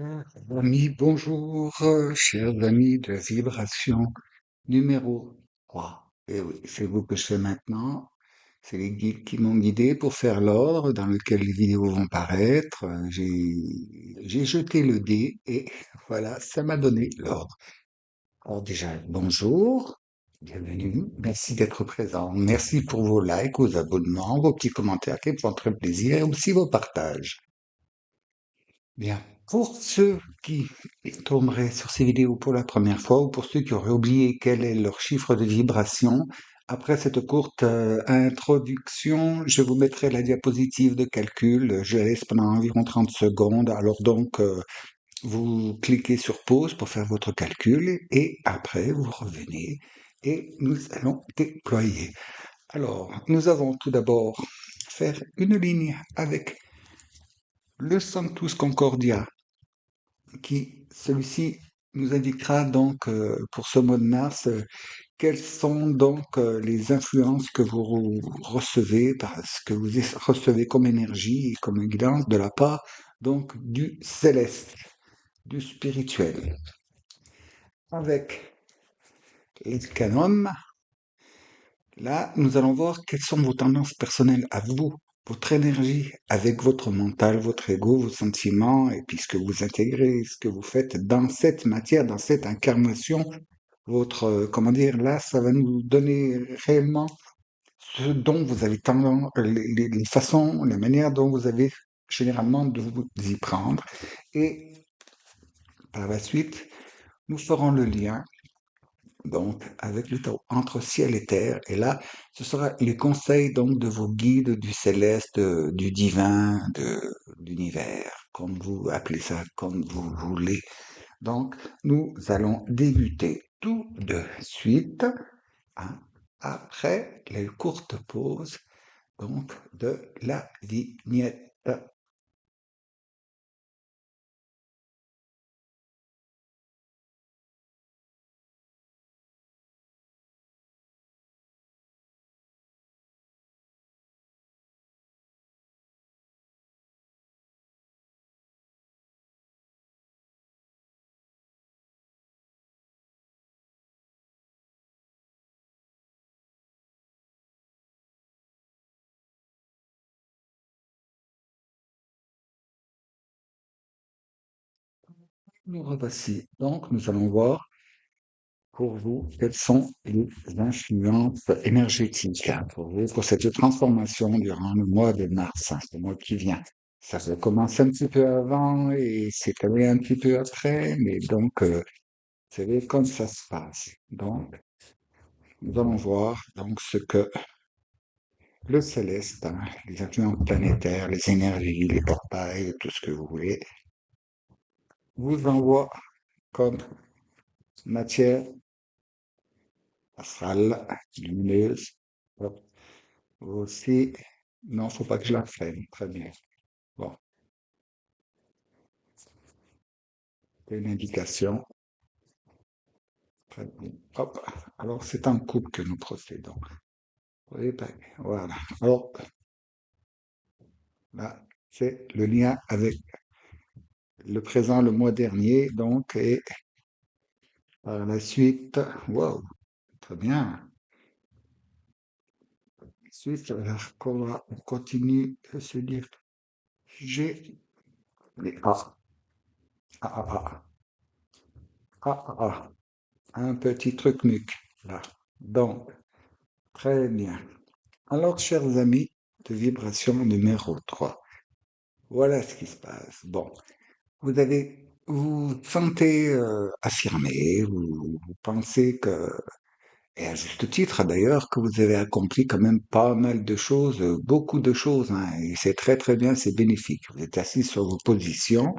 Chers amis, bonjour, chers amis de vibration numéro 3. Et oui, c'est vous que je fais maintenant. C'est les guides qui m'ont guidé pour faire l'ordre dans lequel les vidéos vont paraître. J'ai jeté le dé et voilà, ça m'a donné l'ordre. Alors déjà, bonjour, bienvenue, merci d'être présent. Merci pour vos likes, vos abonnements, vos petits commentaires qui me font très plaisir et aussi vos partages. Bien. Pour ceux qui tomberaient sur ces vidéos pour la première fois ou pour ceux qui auraient oublié quel est leur chiffre de vibration, après cette courte introduction, je vous mettrai la diapositive de calcul. Je laisse pendant environ 30 secondes. Alors donc, vous cliquez sur pause pour faire votre calcul et après, vous revenez et nous allons déployer. Alors, nous allons tout d'abord faire une ligne avec le Sanctus Concordia qui, celui-ci nous indiquera donc pour ce mois de mars quelles sont donc les influences que vous recevez, parce que vous recevez comme énergie et comme guidance de la part donc du céleste, du spirituel. Avec l'Escanum, là, nous allons voir quelles sont vos tendances personnelles à vous, votre énergie avec votre mental, votre ego, vos sentiments, et puis ce que vous intégrez, ce que vous faites dans cette matière, dans cette incarnation. Votre, comment dire, là, ça va nous donner réellement ce dont vous avez tendance, les façons, les manières dont vous avez généralement de vous y prendre. Et par la suite, nous ferons le lien donc avec le tarot entre ciel et terre. Et là, ce sera les conseils donc de vos guides du céleste, du divin, de l'univers, comme vous appelez ça, comme vous voulez. Donc, nous allons débuter tout de suite, hein, après les courtes pauses donc de la vignette. Nous revoici. Donc, nous allons voir pour vous quelles sont les influences énergétiques pour vous, pour cette transformation durant le mois de mars, le mois qui vient. Ça va commencer un petit peu avant et s'étaler un petit peu après, mais donc, vous savez, comme ça se passe. Donc, nous allons voir donc ce que le céleste, hein, les influences planétaires, les énergies, les portails, tout ce que vous voulez, vous envoie comme matière astrale, lumineuse. Hop. Aussi, non, faut pas que je la freine. Très bien. Bon, c'est une indication. Très bien. Hop. Alors, c'est en couple que nous procédons. Oui, ben, voilà. Alors, là, c'est le lien avec le présent, le mois dernier, donc, et par la suite, wow, très bien. Ensuite, on continue de se dire, j'ai les A, un petit truc nuque, là. Donc, très bien. Alors, chers amis de vibration numéro 3, voilà ce qui se passe. Bon, vous sentez affirmé, vous pensez que, et à juste titre d'ailleurs, que vous avez accompli quand même pas mal de choses, beaucoup de choses, hein, et c'est très très bien, c'est bénéfique. Vous êtes assis sur vos positions,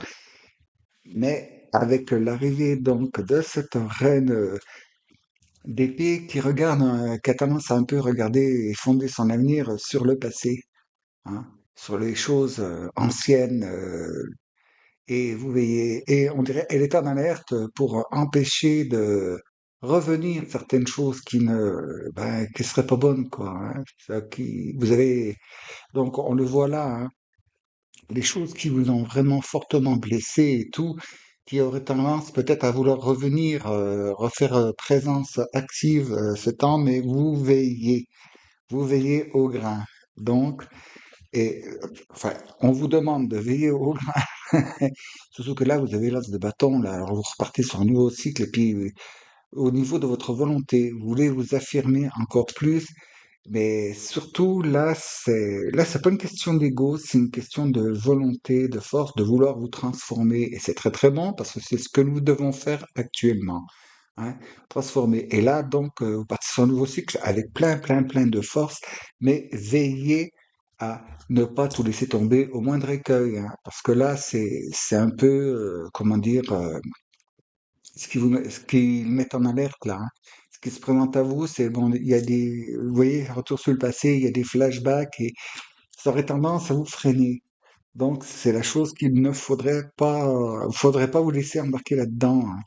mais avec l'arrivée donc de cette reine d'épée qui regarde, qui a tendance à un peu regarder et fonder son avenir sur le passé, hein, sur les choses anciennes, et vous voyez, et on dirait, elle est en alerte pour empêcher de revenir certaines choses qui ne, ben, qui seraient pas bonnes, quoi, hein. Ça, qui, vous avez, donc on le voit là, hein, les choses qui vous ont vraiment fortement blessé et tout, qui auraient tendance peut-être à vouloir revenir, refaire présence active ce temps, mais vous veillez au grain. Donc, enfin, on vous demande de veiller au grain, surtout que là, vous avez l'as de bâton, là, alors vous repartez sur un nouveau cycle, et puis au niveau de votre volonté, vous voulez vous affirmer encore plus, mais surtout là c'est pas une question d'ego, c'est une question de volonté, de force, de vouloir vous transformer, et c'est très très bon parce que c'est ce que nous devons faire actuellement, hein, transformer. Et là donc vous partez sur un nouveau cycle avec plein de force, mais veillez à ne pas tout laisser tomber au moindre écueil, hein, parce que là c'est un peu comment dire ce qui met en alerte là, hein. Ce qui se présente à vous, c'est bon, il y a des, vous voyez, retour sur le passé, il y a des flashbacks et ça aurait tendance à vous freiner. Donc, c'est la chose qu'il ne faudrait pas vous laisser embarquer là-dedans, hein.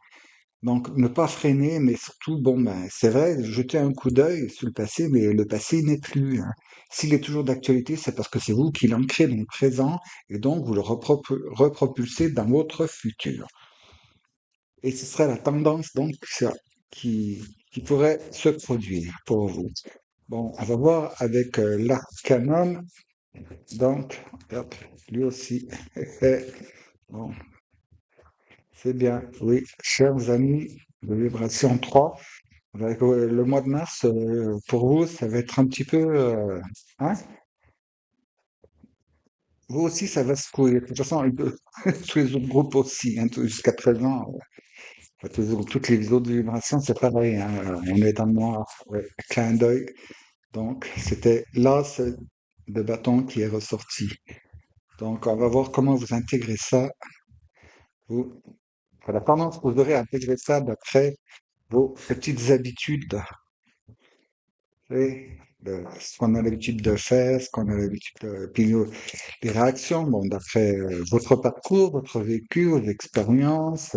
Donc, ne pas freiner, mais surtout, bon, ben, c'est vrai, jeter un coup d'œil sur le passé, mais le passé n'est plus, hein. S'il est toujours d'actualité, c'est parce que c'est vous qui l'ancrez dans le présent et donc vous le repropulsez dans votre futur. Et ce serait la tendance donc ça, qui, qui pourrait se produire pour vous. Bon, on va voir avec l'Arcanum. Donc, hop, lui aussi. Bon, c'est bien. Oui, chers amis de Vibration 3, avec, le mois de mars, pour vous, ça va être un petit peu... hein. Vous aussi, ça va secouer. De toute façon, tous les autres groupes aussi, hein, jusqu'à présent. Toutes les autres vibrations, c'est pareil, hein, on est dans le noir, ouais, clin d'œil. Donc, c'était l'as de bâton qui est ressorti. Donc, on va voir comment vous intégrez ça. Vous, la tendance, vous aurez à intégrer ça d'après vos petites habitudes. Vous savez, ce qu'on a l'habitude de faire, ce qu'on a l'habitude de... Puis les réactions, bon, d'après votre parcours, votre vécu, vos expériences,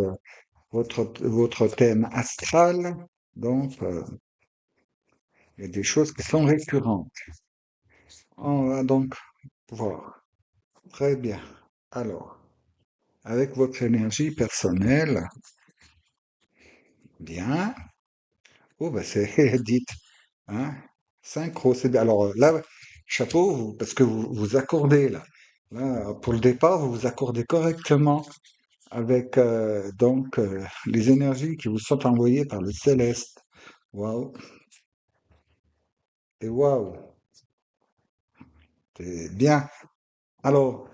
votre thème astral. Donc, il y a des choses qui sont récurrentes. On va donc voir. Très bien. Alors, avec votre énergie personnelle, bien. Oh, ben c'est, dites, hein, synchro, c'est bien. Alors là, chapeau, parce que vous vous accordez là. Là, pour le départ, vous vous accordez correctement avec donc les énergies qui vous sont envoyées par le céleste. Waouh. Et waouh, c'est bien. Alors,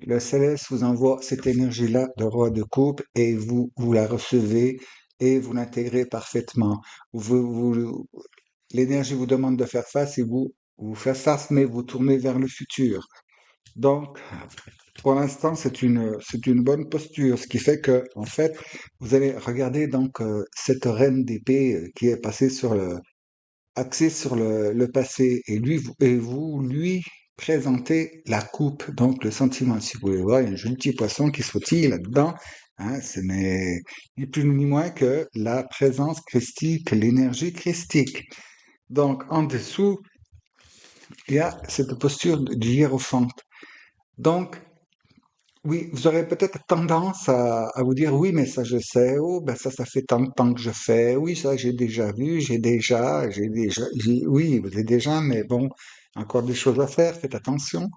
le céleste vous envoie cette énergie-là de roi de coupe et vous la recevez et vous l'intégrez parfaitement. L'énergie vous demande de faire face et vous faites face, mais vous tournez vers le futur. Donc, pour l'instant, c'est une bonne posture, ce qui fait que, en fait, vous allez regarder donc cette reine d'épée qui est passée sur axé sur le passé et vous lui présentez la coupe, donc le sentiment. Si vous voulez voir, il y a un joli petit poisson qui sautille là-dedans, hein, ce n'est ni plus ni moins que la présence christique, l'énergie christique. Donc en dessous, il y a cette posture du hiérophante. Donc oui, vous aurez peut-être tendance à vous dire oui, mais ça je sais, oh ben ça fait tant de temps que je fais, oui, ça j'ai déjà vu, oui, vous avez déjà, mais bon, encore des choses à faire, faites attention,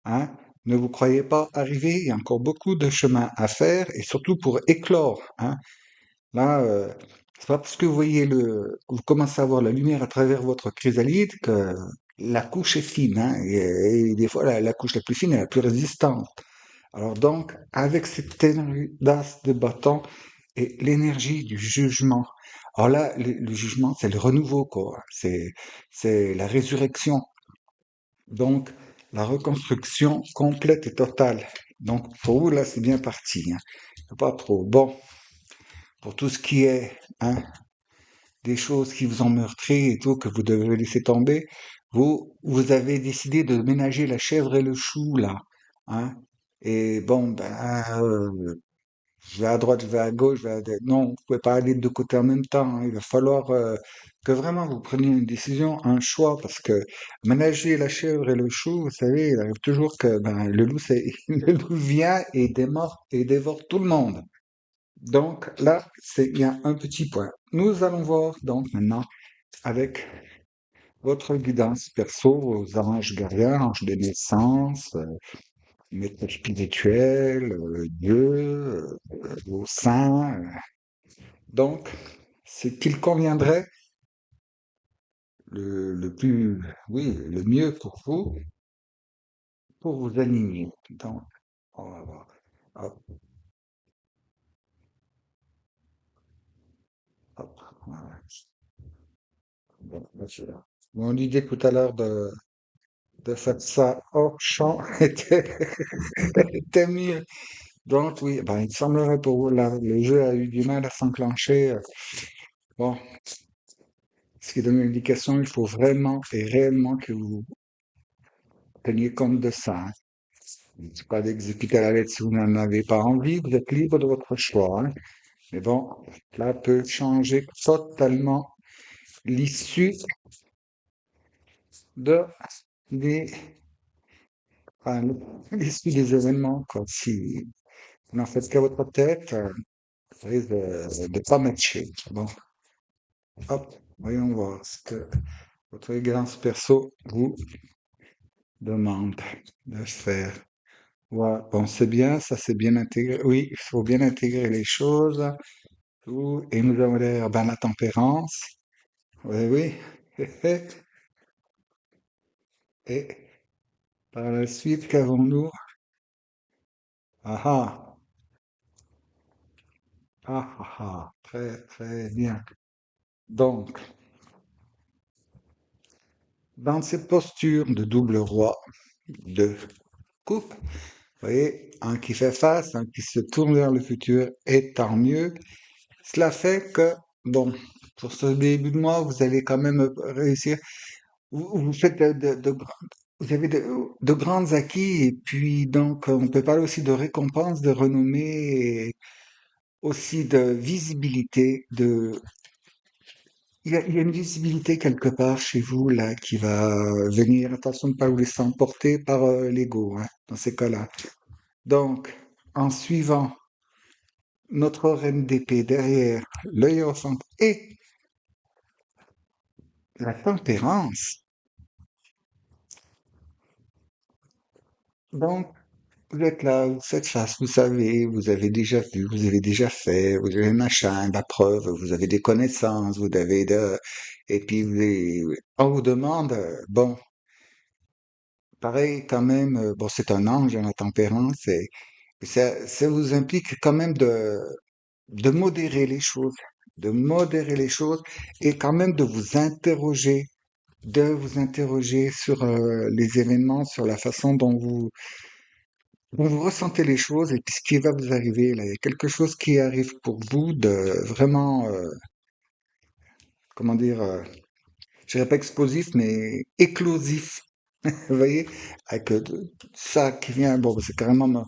hein. Ne vous croyez pas arrivé, il y a encore beaucoup de chemin à faire, et surtout pour éclore, hein. Là, c'est pas parce que vous commencez à voir la lumière à travers votre chrysalide que la couche est fine, hein, et des fois la couche la plus fine est la plus résistante. Alors donc, avec cette énergie d'as de bâton et l'énergie du jugement. Alors là, le jugement, c'est le renouveau, quoi. C'est la résurrection. Donc, la reconstruction complète et totale. Donc, pour vous, là, c'est bien parti, hein. Pas trop. Bon, pour tout ce qui est, hein, des choses qui vous ont meurtri et tout, que vous devez laisser tomber, vous avez décidé de ménager la chèvre et le chou, là, hein. Et bon, ben, je vais à droite, je vais à gauche, non, vous pouvez pas aller de deux côtés en même temps, hein. Il va falloir que vraiment vous preniez une décision, un choix, parce que ménager la chèvre et le chou, vous savez, il arrive toujours que ben, le loup, le loup vient et dévore tout le monde. Donc là, il y a un petit point. Nous allons voir donc maintenant avec votre guidance perso, vos anges gardiens, anges de naissance, maîtres spirituels, Dieu, vos saints. Donc, ce qu'il conviendrait le plus, oui, le mieux pour vous aligner. Donc, on va voir. Hop, hop, voilà. Bon, là, mon idée tout à l'heure de faire ça hors champ était mieux. Donc, oui, ben, il semblerait pour vous, là, le jeu a eu du mal à s'enclencher. Bon, ce qui donne une indication, il faut vraiment et réellement que vous teniez compte de ça, hein. C'est pas d'exécuter la lettre si vous n'en avez pas envie, vous êtes libre de votre choix, hein. Mais bon, cela peut changer totalement l'issue de des, enfin, l'issue des événements, quoi. Si vous n'en faites qu'à votre tête, ça risque de pas matcher. Bon, hop, voyons voir ce que votre guidance perso vous demande de faire. Ouais, bon, c'est bien, ça c'est bien intégré. Oui, il faut bien intégrer les choses. Tout, et nous avons l'air dans la tempérance. Oui, oui. Et par la suite, qu'avons-nous? Ah ah, ah ah, ah. Très très bien. Donc, dans cette posture de double roi, de coupe, vous voyez, un qui fait face, un qui se tourne vers le futur, et tant mieux. Cela fait que, bon, pour ce début de mois, vous allez quand même réussir. Vous faites vous avez de grands acquis, et puis donc on peut parler aussi de récompense, de renommée, et aussi de visibilité. Il y a une visibilité quelque part chez vous là qui va venir. Attention de ne pas vous laisser emporter par l'ego, hein, dans ces cas-là. Donc, en suivant notre reine d'épée derrière le hiérophante et la tempérance, donc vous êtes là, vous faites face, vous savez, vous avez déjà vu, vous avez déjà fait, vous avez machin, la preuve, vous avez des connaissances, vous avez de... Et puis, on vous demande, bon, pareil quand même, bon, c'est un ange, hein, la tempérance, et ça vous implique quand même de modérer les choses, de modérer les choses, et quand même de vous interroger sur les événements, sur la façon dont vous ressentez les choses et puis ce qui va vous arriver là. Il y a quelque chose qui arrive pour vous de vraiment, comment dire, je dirais pas explosif, mais éclosif. Vous voyez, avec ça qui vient, bon, c'est carrément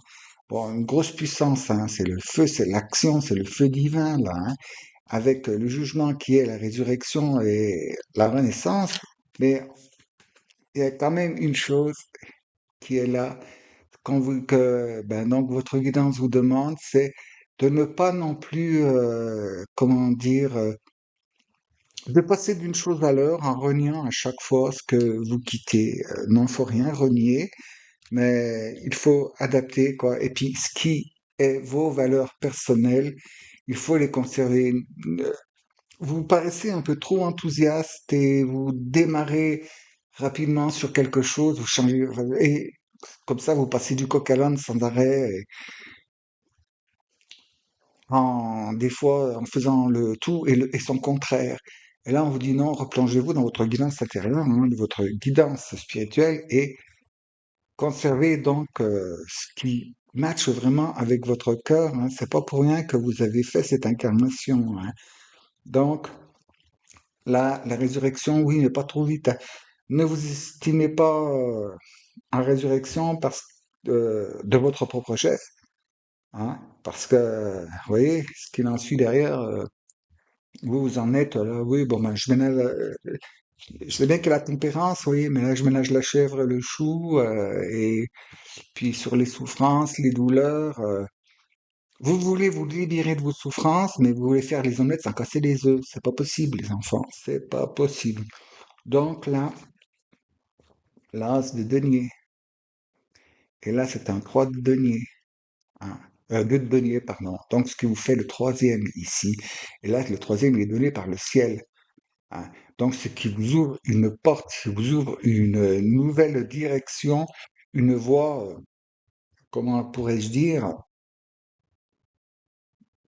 bon, une grosse puissance, hein. C'est le feu, c'est l'action, c'est le feu divin là, hein, avec le jugement qui est la résurrection et la renaissance. Mais il y a quand même une chose qui est là, ben, donc votre guidance vous demande, c'est de ne pas non plus, comment dire, de passer d'une chose à l'autre en reniant à chaque fois ce que vous quittez. Non, il faut rien renier, mais il faut adapter, quoi. Et puis, ce qui est vos valeurs personnelles, il faut les conserver. Euh, Vous paraissez un peu trop enthousiaste et vous démarrez rapidement sur quelque chose, vous changez, et comme ça, vous passez du coq à l'âne sans arrêt, des fois en faisant le tout et son contraire. Et là, on vous dit non, replongez-vous dans votre guidance intérieure, hein, de votre guidance spirituelle et conservez donc ce qui matche vraiment avec votre cœur, hein. C'est pas pour rien que vous avez fait cette incarnation, hein. Donc, là, la résurrection, oui, mais pas trop vite, hein. Ne vous estimez pas en résurrection parce de votre propre chef, hein, parce que, vous voyez, ce qu'il en suit derrière, vous, vous en êtes là, oui, bon, ben, je sais bien qu'il y a la tempérance, oui, mais là, je ménage la chèvre et le chou, et puis sur les souffrances, les douleurs, vous voulez vous libérer de vos souffrances, mais vous voulez faire les omelettes sans casser les œufs. C'est pas possible, les enfants, c'est pas possible. Donc là, l'as de denier, et là, c'est un 3 de denier. Hein, 2 de denier, pardon. Donc, ce qui vous fait le troisième ici. Et là, le troisième, il est donné par le ciel. Hein. Donc, ce qui vous ouvre une porte, qui vous ouvre une nouvelle direction, une voie, comment pourrais-je dire,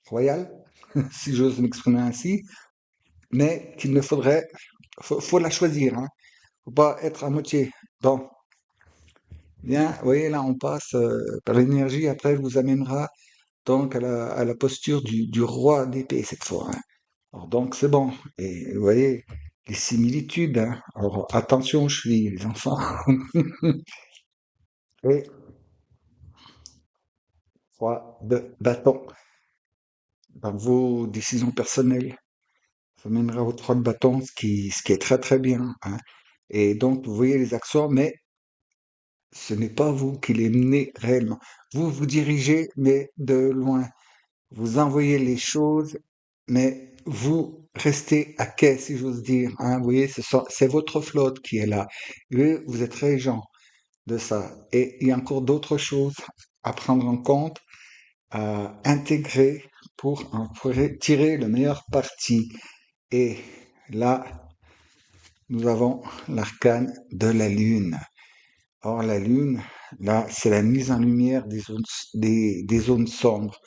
royale, si j'ose m'exprimer ainsi, mais qu'il ne faudrait, faut la choisir, hein. Faut pas être à moitié. Bon, bien, vous voyez, là, on passe par l'énergie, après, elle vous amènera donc à la posture du roi d'épée cette fois. Hein. Alors, donc, c'est bon. Et vous voyez, les similitudes. Hein. Alors, attention, je suis les enfants. Et roi de bâton dans vos décisions personnelles. Ça mènera au roi de bâton, ce qui est très très bien. Hein. Et donc, vous voyez les actions, mais ce n'est pas vous qui les menez réellement. Vous vous dirigez, mais de loin. Vous envoyez les choses, mais vous restez à quai, si j'ose dire. Hein. Vous voyez, c'est votre flotte qui est là. Et vous êtes régent de ça. Et il y a encore d'autres choses à prendre en compte, à intégrer pour tirer le meilleur parti. Et là, nous avons l'arcane de la Lune. Or, la Lune, là, c'est la mise en lumière des zones sombres,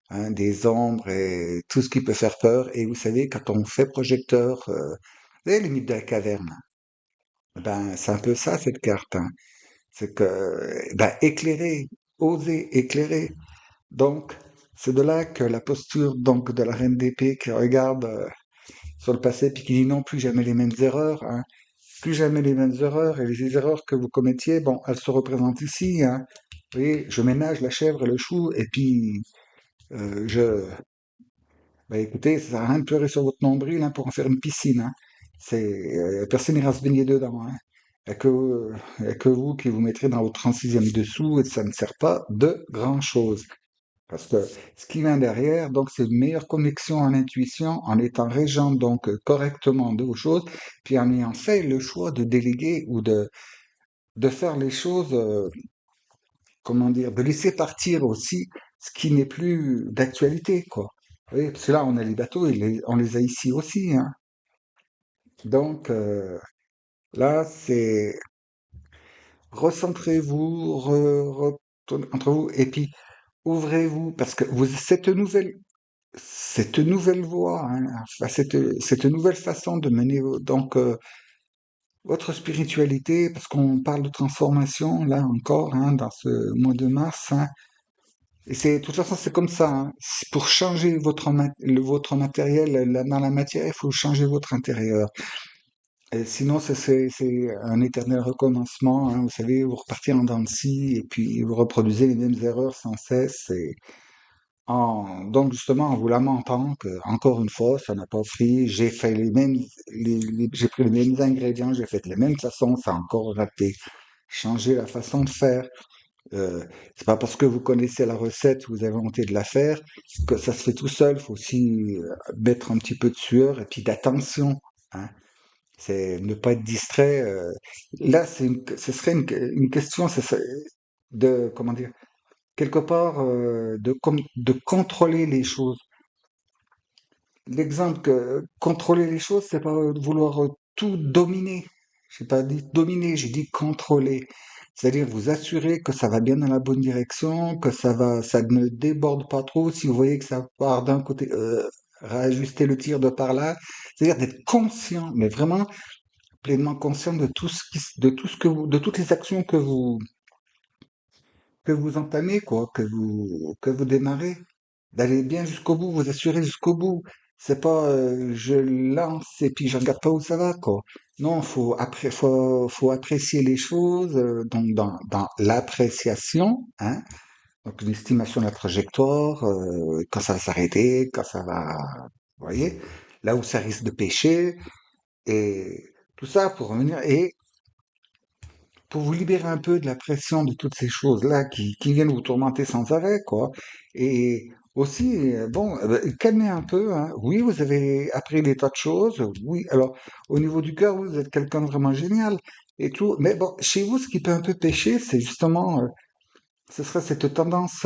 hein, des ombres et tout ce qui peut faire peur. Et vous savez, quand on fait projecteur, vous savez, le mythe de la caverne, ben, c'est un peu ça, cette carte. Hein. C'est que, ben, éclairer, oser éclairer. Donc, c'est de là que la posture donc de la reine d'épée qui regarde sur le passé puis qui dit non, plus jamais les mêmes erreurs, hein, plus jamais les mêmes erreurs et les erreurs que vous commettiez, bon, elles se représentent ici, hein. Vous voyez, je ménage la chèvre et le chou et puis je, bah écoutez, ça sert à rien de pleurer sur votre nombril hein, pour en faire une piscine. Hein. Personne n'ira se baigner dedans. Hein. Il y a que vous qui vous mettrez dans votre 36e dessous et ça ne sert pas de grand-chose. Parce que ce qui vient derrière, donc, c'est une meilleure connexion en intuition, en étant régent donc correctement de vos choses, puis en ayant fait le choix de déléguer ou de faire les choses, comment dire, de laisser partir aussi ce qui n'est plus d'actualité, quoi. Oui, parce que là, on a les bateaux, on les a ici aussi, hein. Donc, là, c'est recentrez-vous, retournez entre vous, et puis ouvrez-vous, parce que cette nouvelle voie, hein, enfin, cette nouvelle façon de mener donc votre spiritualité, parce qu'on parle de transformation là encore hein, dans ce mois de mars, hein, et c'est de toute façon c'est comme ça. Hein, pour changer votre matériel dans la matière, il faut changer votre intérieur. Et sinon, c'est un éternel recommencement. Hein, vous savez, vous repartez en dents de scie et puis vous reproduisez les mêmes erreurs sans cesse. Donc justement, en vous lamentant que, encore une fois, ça n'a pas pris, j'ai fait j'ai pris les mêmes ingrédients, j'ai fait de la même façon, ça a encore raté. Changer la façon de faire. C'est pas parce que vous connaissez la recette, vous avez inventé de la faire, que ça se fait tout seul. Faut aussi mettre un petit peu de sueur et puis d'attention. Hein. C'est ne pas être distrait. Là, ce serait une question, de, comment dire, quelque part de contrôler les choses. L'exemple que contrôler les choses, c'est pas vouloir tout dominer. J'ai pas dit dominer, j'ai dit contrôler. C'est-à-dire vous assurer que ça va bien dans la bonne direction, que ça ne déborde pas trop. Si vous voyez que ça part d'un côté, réajuster le tir de par là. C'est-à-dire d'être conscient, mais vraiment pleinement conscient de de tout ce que de toutes les actions que vous entamez, quoi, que vous démarrez, d'aller bien jusqu'au bout, vous assurer jusqu'au bout. C'est pas je lance et puis je regarde pas où ça va, quoi. Non, faut apprécier les choses, donc dans l'appréciation, hein, Donc une estimation de la trajectoire, quand ça va s'arrêter, quand ça va, vous voyez, là où ça risque de pêcher, et tout ça pour revenir, et pour vous libérer un peu de la pression de toutes ces choses-là qui viennent vous tourmenter sans arrêt, quoi. Et aussi, bon, calmez un peu, hein. Oui, vous avez appris des tas de choses. Oui, alors, au niveau du cœur, vous êtes quelqu'un de vraiment génial et tout. Mais bon, chez vous, ce qui peut un peu pêcher, c'est justement, ce serait cette tendance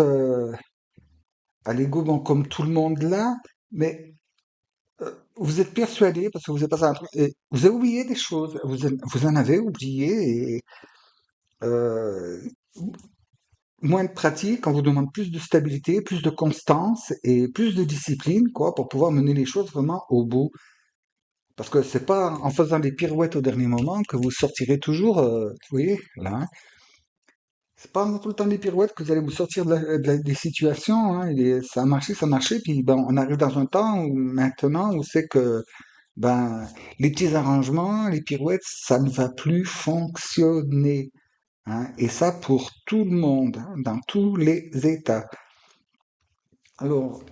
à l'ego, bon, comme tout le monde là, mais vous êtes persuadé, parce que vous êtes passé un truc, et vous avez oublié des choses, vous en avez oublié, et euh, moins de pratique, on vous demande plus de stabilité, plus de constance et plus de discipline, quoi, pour pouvoir mener les choses vraiment au bout. Parce que c'est pas en faisant des pirouettes au dernier moment que vous sortirez toujours, vous voyez, là, hein. C'est pas en tout le temps des pirouettes que vous allez vous sortir des situations, hein. Ça a marché, puis ben, on arrive dans un temps où maintenant où c'est que ben les petits arrangements, les pirouettes, ça ne va plus fonctionner, hein. Et ça pour tout le monde, hein, dans tous les états. Alors,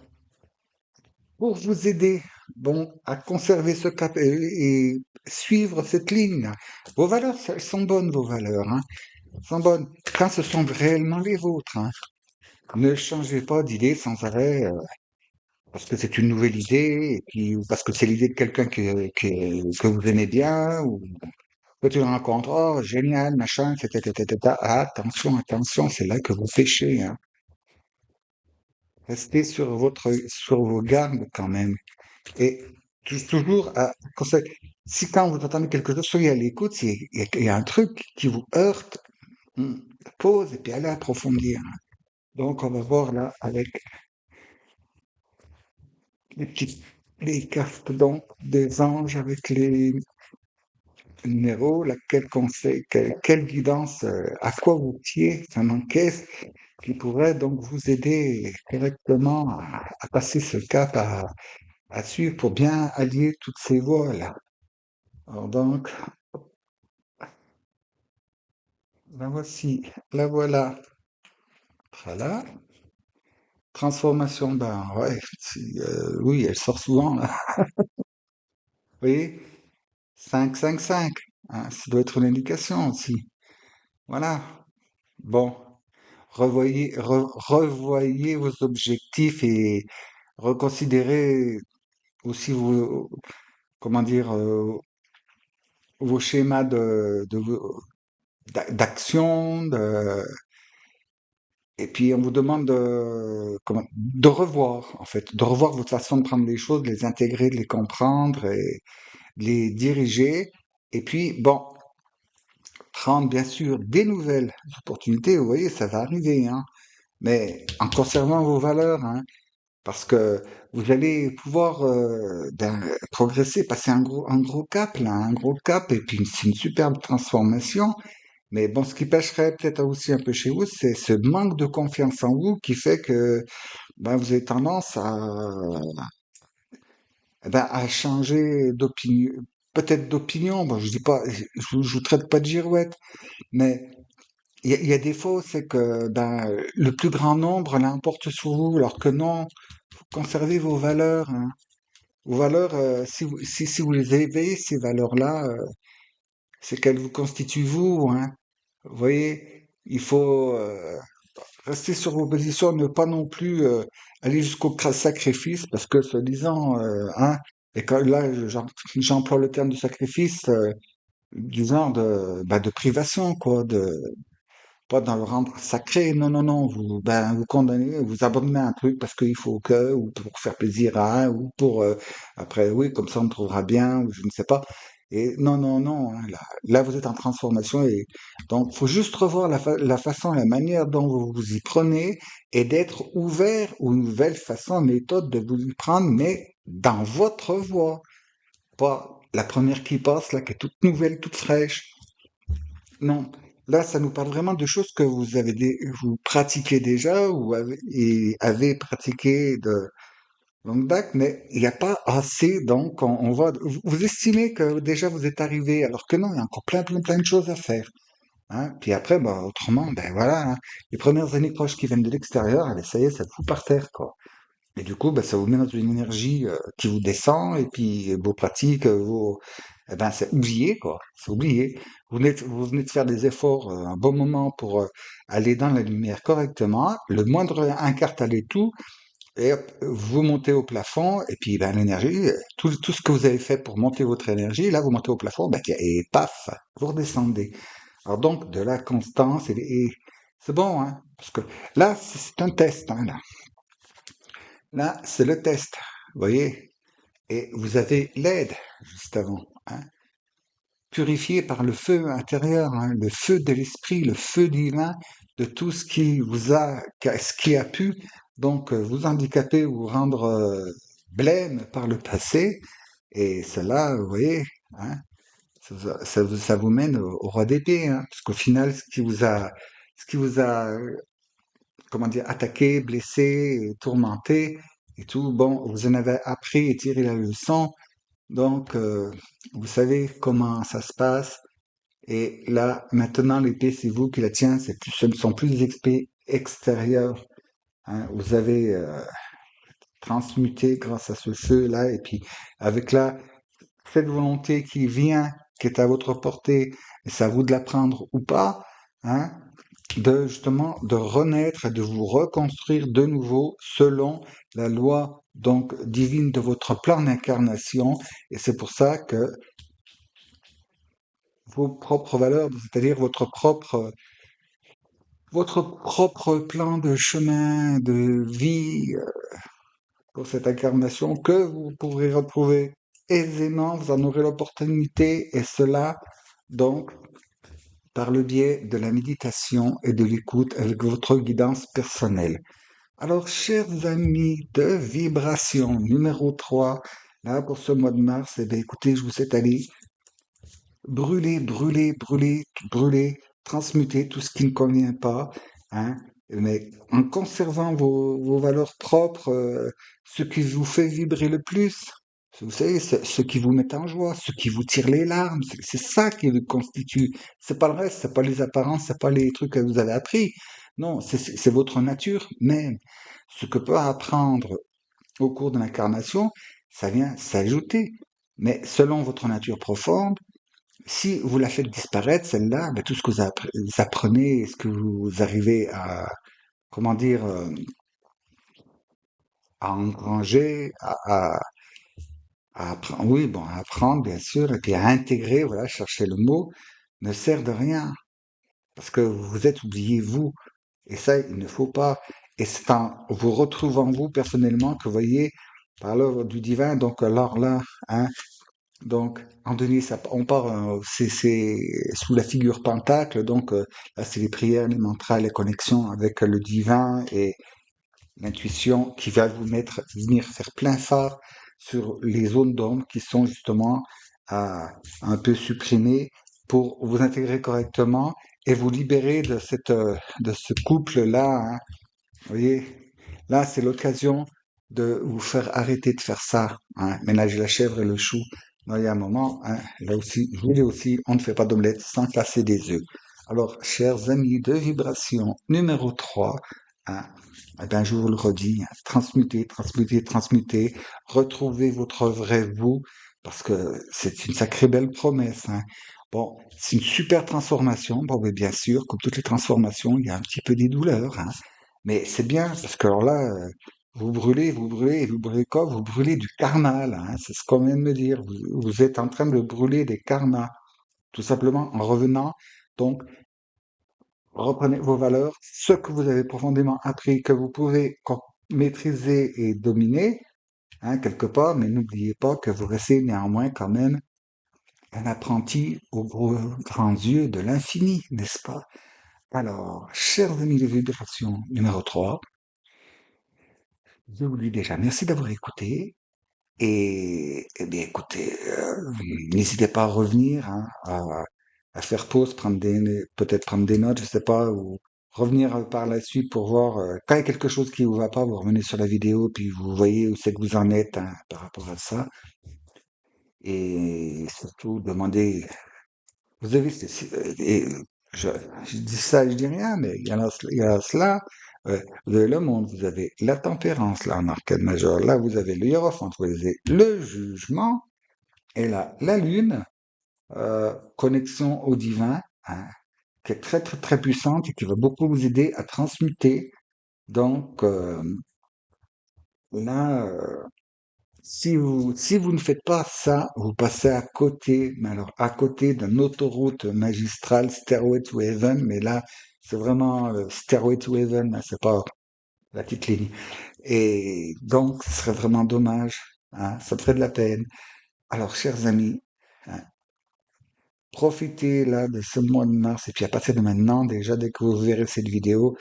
pour vous aider, bon, à conserver ce cap et suivre cette ligne, vos valeurs, elles sont bonnes, vos valeurs, hein, sont bonnes, quand ce sont réellement les vôtres, hein. Ne changez pas d'idée sans arrêt, parce que c'est une nouvelle idée, et puis ou parce que c'est l'idée de quelqu'un que vous aimez bien, ou que tu rencontres, oh, génial, machin, etc. Attention, attention, c'est là que vous péchez, hein. Restez sur vos gardes quand même. Et toujours à si quand vous entendez quelque chose, soyez à l'écoute, il y a un truc qui vous heurte, hmm, pause et puis allez approfondir. Donc on va voir là avec les petites les cartes donc des anges avec les numéros, quel conseil, quelle guidance, à quoi vous fiez, ça encaisse qui pourrait donc vous aider correctement à passer ce cap à suivre pour bien allier toutes ces voies là. Alors donc, la voici, la voilà. Voilà. Transformation, ben ouais, oui, elle sort souvent là. Vous voyez, 5, 5, 5. Hein, ça doit être une indication aussi. Voilà. Bon, revoyez vos objectifs et reconsidérez aussi vos, comment dire, vos schémas d'action, et puis on vous demande de revoir, en fait, de revoir votre façon de prendre les choses, de les intégrer, de les comprendre et de les diriger. Et puis, bon, prendre bien sûr des nouvelles opportunités, vous voyez, ça va arriver, hein, mais en conservant vos valeurs, hein, parce que vous allez pouvoir progresser, passer un gros cap, là, un gros cap, et puis c'est une superbe transformation. Mais bon, ce qui pêcherait peut-être aussi un peu chez vous, c'est ce manque de confiance en vous qui fait que ben, vous avez tendance à changer d'opinion, peut-être d'opinion. Bon, je dis pas, je vous traite pas de girouette, mais il y a des fois, c'est que ben, le plus grand nombre l'emporte sur vous, alors que non, faut conserver vos valeurs, hein. Vos valeurs, si vous les avez, ces valeurs-là, c'est qu'elles vous constituent vous, hein. Vous voyez, il faut rester sur vos positions, ne pas non plus aller jusqu'au sacrifice, parce que soi-disant, hein, et quand là, j'emploie le terme de sacrifice, du genre de privation, quoi, pas dans le rendre sacré, non, non, non, vous condamnez, vous abandonnez un truc parce qu'il faut que, ou pour faire plaisir à un, ou pour, après, oui, comme ça on me trouvera bien, ou je ne sais pas. Et non, non, non, hein, là, vous êtes en transformation et donc, faut juste revoir la façon, la manière dont vous vous y prenez et d'être ouvert aux nouvelles façons, méthodes de vous y prendre, mais dans votre voie, pas la première qui passe, là, qui est toute nouvelle, toute fraîche. Non, là, ça nous parle vraiment de choses que vous pratiquez déjà ou avez pratiqué de longue date, mais il n'y a pas assez, donc vous estimez que déjà vous êtes arrivé, alors que non, il y a encore plein, plein, plein de choses à faire. hein. Puis après, bah, autrement, ben voilà, hein, les premières énergies qui viennent de l'extérieur, eh ben, ça y est, ça vous fout par terre, quoi. Et du coup, ben, ça vous met dans une énergie qui vous descend, et puis vos pratiques, eh ben, c'est oublié, quoi. C'est oublié. Vous venez de faire des efforts un bon moment pour aller dans la lumière correctement. Le moindre incartale et tout, et hop, vous montez au plafond, et puis ben, l'énergie, tout ce que vous avez fait pour monter votre énergie, là, vous montez au plafond, ben, et paf, vous redescendez. Alors donc, de la constance, et c'est bon, hein, parce que là, c'est un test, hein, là. Là, c'est le test, vous voyez, et vous avez l'aide, juste avant, hein, purifié par le feu intérieur, hein, le feu de l'esprit, le feu divin, de tout ce qui vous a, ce qui a pu, donc, vous handicaper ou rendre blême par le passé, et cela, vous voyez, hein, ça vous mène au roi d'épée, hein, parce qu'au final, ce qui vous a, comment dire, attaqué, blessé, et tourmenté et tout, bon, vous en avez appris et tiré la leçon, donc vous savez comment ça se passe. Et là, maintenant, l'épée, c'est vous qui la tiens, ce ne sont plus des épées extérieures, hein. Vous avez transmuté grâce à ce feu-là, et puis avec là, cette volonté qui vient, qui est à votre portée, et c'est à vous de la prendre ou pas, hein, de justement de renaître et de vous reconstruire de nouveau selon la loi donc divine de votre plan d'incarnation. Et c'est pour ça que vos propres valeurs, c'est-à-dire votre propre plan de chemin de vie pour cette incarnation que vous pourrez retrouver aisément, vous en aurez l'opportunité, et cela donc par le biais de la méditation et de l'écoute avec votre guidance personnelle. Alors, chers amis de vibration numéro 3, là pour ce mois de mars, eh bien, écoutez, je vous souhaite d'aller brûler, brûler, brûler, brûler, transmuter tout ce qui ne convient pas, hein, mais en conservant vos valeurs propres, ce qui vous fait vibrer le plus. Vous savez, ce qui vous met en joie, ce qui vous tire les larmes, c'est ça qui le constitue. C'est pas le reste, c'est pas les apparences, c'est pas les trucs que vous avez appris. Non, c'est votre nature même. Ce que peut apprendre au cours de l'incarnation, ça vient s'ajouter. Mais selon votre nature profonde, si vous la faites disparaître, celle-là, ben, tout ce que vous apprenez, ce que vous arrivez à, comment dire, à engranger, à apprendre, oui, bon, à apprendre, bien sûr, et puis à intégrer, voilà, chercher le mot, ne sert de rien, parce que vous êtes oublié, vous, et ça, il ne faut pas. Et c'est en vous retrouvant, vous, personnellement, que vous voyez, par l'œuvre du divin, donc alors là, hein, donc, en donné, ça, on part, c'est sous la figure pentacle, donc là, c'est les prières, les mantras, les connexions avec le divin et l'intuition qui va vous venir faire plein phare sur les zones d'ombre qui sont justement un peu supprimées pour vous intégrer correctement et vous libérer de ce couple-là, hein. Vous voyez, là, c'est l'occasion de vous faire arrêter de faire ça, hein, ménager la chèvre et le chou. Là, il y a un moment, hein, là aussi, je vous dis aussi, on ne fait pas d'omelette sans casser des œufs. Alors, chers amis de vibration numéro 3, hein, eh ben, je vous le redis, hein, transmutez, transmutez, transmutez, retrouvez votre vrai vous, parce que c'est une sacrée belle promesse, hein. Bon, c'est une super transformation. Bon, mais bien sûr, comme toutes les transformations, il y a un petit peu des douleurs, hein. Mais c'est bien, parce que alors là, et vous brûlez quoi? Vous brûlez du karma, là, hein, c'est ce qu'on vient de me dire. Vous êtes en train de brûler des karmas, tout simplement en revenant. Donc, reprenez vos valeurs, ce que vous avez profondément appris, que vous pouvez maîtriser et dominer, hein, quelque part, mais n'oubliez pas que vous restez néanmoins quand même un apprenti aux grands yeux de l'infini, n'est-ce pas? Alors, chers amis de vibration numéro 3, je vous dis déjà merci d'avoir écouté. Et, eh bien, écoutez, n'hésitez pas à revenir, hein, à faire pause, peut-être prendre des notes, je sais pas, ou revenir par la suite pour voir quand il y a quelque chose qui vous va pas, vous revenez sur la vidéo, puis vous voyez où c'est que vous en êtes, hein, par rapport à ça. Et surtout, demandez, vous avez, je, je dis ça, je dis rien, mais il y a cela. Vous avez le monde, vous avez la tempérance, là, en arcade majeur. Là, vous avez le hiérophante, vous avez le jugement, et là, la lune, connexion au divin, hein, qui est très, très, très puissante et qui va beaucoup vous aider à transmuter. Donc, là, si vous ne faites pas ça, vous passez à côté, mais alors à côté d'une autoroute magistrale, Stairway to Heaven, mais là, c'est vraiment Stairway to Heaven, hein, c'est pas la petite ligne. Et donc, ce serait vraiment dommage, hein, ça me ferait de la peine. Alors, chers amis, hein, profitez là de ce mois de mars, et puis à partir de maintenant, déjà, dès que vous verrez cette vidéo,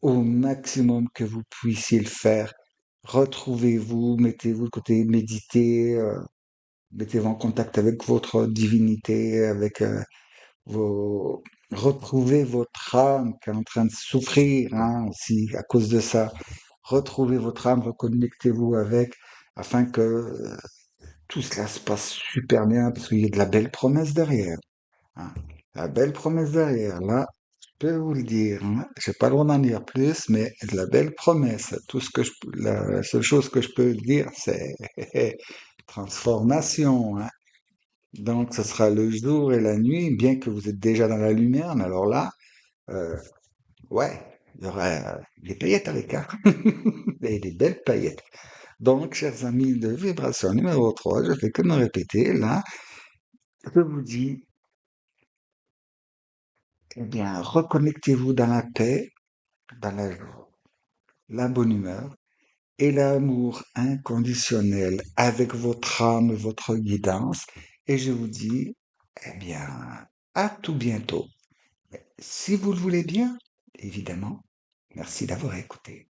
au maximum que vous puissiez le faire, retrouvez-vous, mettez-vous de côté, méditez, mettez-vous en contact avec votre divinité, avec vos... Retrouvez votre âme qui est en train de souffrir, hein, aussi à cause de ça. Retrouvez votre âme, reconnectez-vous avec, afin que tout cela se passe super bien, parce qu'il y a de la belle promesse derrière. Hein. La belle promesse derrière, là, je peux vous le dire, hein. J'ai pas le droit d'en dire plus, mais de la belle promesse. Tout ce que la seule chose que je peux dire, c'est transformation, hein. Donc, ce sera le jour et la nuit, bien que vous êtes déjà dans la lumière, mais alors là, euh, ouais, il y aura des paillettes avec, hein. Et des belles paillettes. Donc, chers amis de vibration numéro 3, je fais que me répéter, là, je vous dis, eh bien, reconnectez-vous dans la paix, dans la bonne humeur et l'amour inconditionnel avec votre âme, votre guidance. Et je vous dis, eh bien, à tout bientôt. Si vous le voulez bien, évidemment. Merci d'avoir écouté.